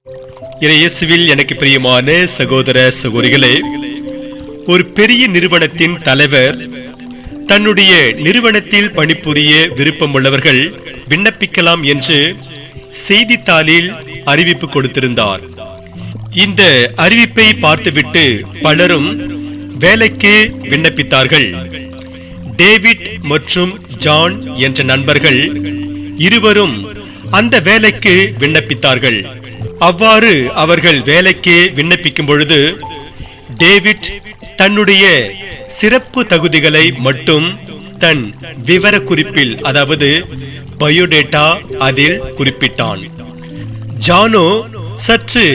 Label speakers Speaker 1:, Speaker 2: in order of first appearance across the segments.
Speaker 1: இயேசுவில் எனக்கு பிரியமான சகோதர சகோதரிகளே, ஒரு பெரிய நிறுவனத்தின் தலைவர் தன்னுடைய நிறுவனத்தில் பணிபுரிய விருப்பமுள்ளவர்கள் விண்ணப்பிக்கலாம் என்று செய்தித்தாளில் அறிவிப்பு கொடுத்திருந்தார். இந்த அறிவிப்பை பார்த்துவிட்டு பலரும் வேலைக்கு விண்ணப்பித்தார்கள். டேவிட் மற்றும் ஜான் என்ற நண்பர்கள் இருவரும் அந்த வேலைக்கு விண்ணப்பித்தார்கள். அவ்வாறு அவர்கள் வேலைக்கு விண்ணப்பிக்கும் பொழுது டேவிட் தன்னுடைய சிறப்பு தகுதிகளை மட்டும் தன் விவர குறிப்பில், அதாவது பயோடேட்டா, அதில் குறிப்பிட்டான். ஜானோ சற்று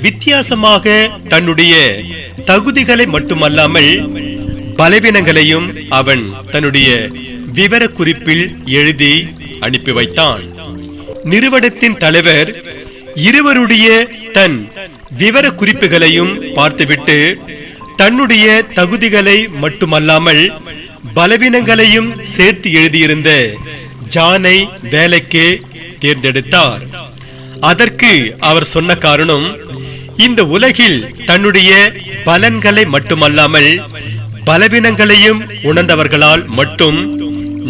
Speaker 1: வித்தியாசமாக தன்னுடைய தகுதிகளை மட்டுமல்லாமல் பலவீனங்களையும் அவன் தன்னுடைய விவர குறிப்பில் எழுதி அனுப்பி வைத்தான். நிறுவனத்தின் தலைவர் இருவருடைய தன் விவர குறிப்புகளையும் பார்த்துவிட்டு தன்னுடைய தகுதிகளை மட்டுமல்லாமல் பலவீனங்களையும் சேர்த்து எழுதியிருந்த ஜானை வேலைக்கு தேர்ந்தெடுத்தார். அதற்கு அவர் சொன்ன காரணம், இந்த உலகில் தன்னுடைய பலன்களை மட்டுமல்லாமல் பலவீனங்களையும் உணர்ந்தவர்களால் மட்டும்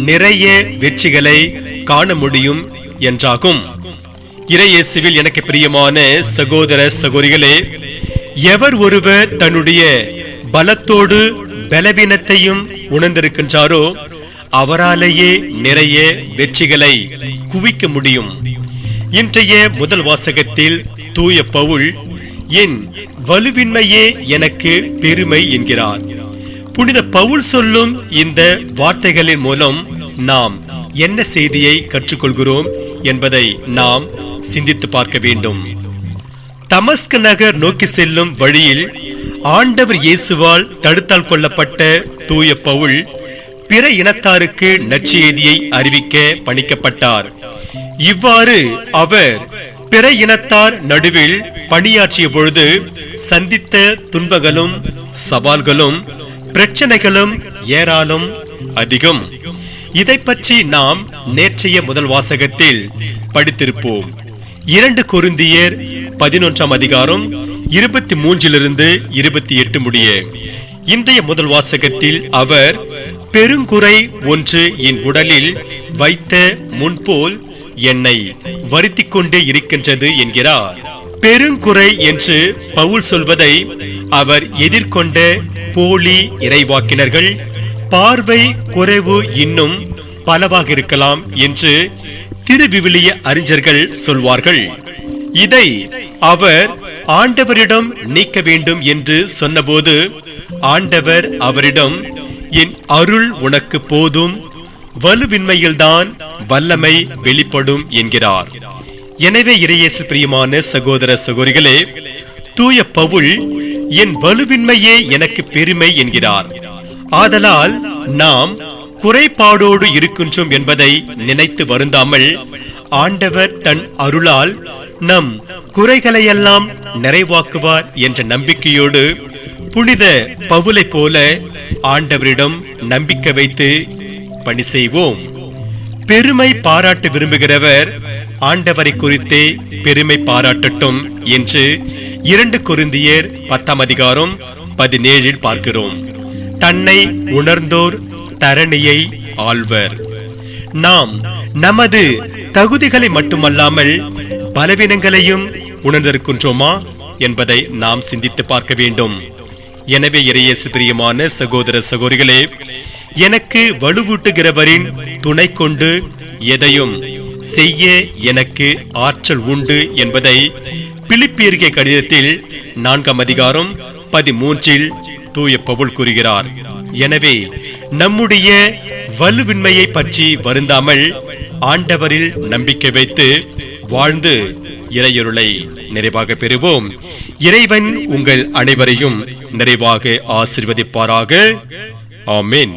Speaker 1: நிறைய வெற்றிகளை காண முடியும் என்றாகும். இயேசுவில் எனக்கு பிரியமான சகோதர சகோதரிகளே, எவர் ஒருவர் தன்னுடைய பலத்தோடு பலவீனத்தையும் உணர்ந்திருக்கின்றாரோ அவராலேயே நிறைய வெற்றிகளை குவிக்க முடியும். இன்றைய முதல் வாசகத்தில் தூய பவுல் என் வலுவின்மையே எனக்கு பெருமை என்கிறார். புனித பவுல் சொல்லும் இந்த வார்த்தைகளின் மூலம் நாம் என்ன செய்தியை கற்றுக்கொள்கிறோம் என்பதை நாம் சிந்தித்து பார்க்க வேண்டும். தமஸ்கு நகர் நோக்கி செல்லும் வழியில் ஆண்டவர் இயேசுவால் தடுத்தால் கொள்ளப்பட்ட தூய பவுல் பிற இனத்தாருக்கு நற்செய்தியை அறிவிக்க பணிக்கப்பட்டார். இவ்வாறு அவர் பிற இனத்தார் நடுவில் பணியாற்றிய பொழுது சந்தித்த துன்பங்களும் சவால்களும் பிரச்சனைகளும் ஏராளம் அதிகம். இதை பற்றி நாம் நேற்றைய முதல் வாசகத்தில் படித்திருப்போம். 2 கொரிந்தியர் 11ஆம் அதிகாரம் 23 28 முடிய. இன்றைய முதல் வாசகத்தில் அவர் பெருங்குறை ஒன்று என் உடலில் வைத்த முன்போல் என்னை வருத்திக் கொண்டே இருக்கின்றது என்கிறார். பெருங்குறை என்று பவுல் சொல்வதை அவர் எதிர்கொண்ட போலி இறைவாக்கினர்கள் பார்வை குறைவு இன்னும் பலவாக இருக்கலாம் என்று திருவிவிலிய அறிஞர்கள் சொல்வார்கள். இதை அவர் ஆண்டவரிடம் நீக்க வேண்டும் என்று சொன்னபோது ஆண்டவர் அவரிடம், என் அருள் உனக்கு போதும், வலுவின்மையில்தான் வல்லமை வெளிப்படும் என்கிறார். எனவே இறையேசு பிரியமான சகோதர சகோதரிகளே, தூய பவுல் என் வலுவின்மையே எனக்கு பெருமை என்கிறார். ஆதலால் நாம் குறைபாடோடு இருக்கின்றோம் என்பதை நினைத்து வருந்தாமல் ஆண்டவர் தன் அருளால் நம் குறைகளையெல்லாம் நிறைவாக்குவார் என்ற நம்பிக்கையோடு புனித பவுலை போல ஆண்டவரிடம் நம்பிக்கை வைத்து பணி செய்வோம். பெருமை பாராட்ட விரும்புகிறவர் ஆண்டவரை குறித்தே பெருமை பாராட்டட்டும் என்று 2 கொரிந்தியர் 10ஆம் அதிகாரம் 17 பார்க்கிறோம். தன்னை உணர்ந்தோர் தரணியை ஆள்வர். நாம் நமது தகுதிகளை மட்டுமல்லாமல் பலவீனங்களையும் உணர்ந்திருக்கின்றோமா என்பதை நாம் சிந்தித்து பார்க்க வேண்டும். எனவே இறையேசு பிரியமான சகோதர சகோதரிகளே, எனக்கு வலுவூட்டுகிறவரின் துணை கொண்டு எதையும் செய்ய எனக்கு ஆற்றல் உண்டு என்பதை பிலிப்பியர்க்கு கடிதத்தில் 4ஆம் அதிகாரம் 13 தூய பவுல் கூறுகிறார். எனவே நம்முடைய வலுவின்மையை பற்றி வருந்தாமல் ஆண்டவரில் நம்பிக்கை வைத்து வாழ்ந்து இறையருளை நிறைவாக பெறுவோம். இறைவன் உங்கள் அனைவரையும் நிறைவாக ஆசீர்வதிப்பாராக. ஆமென்.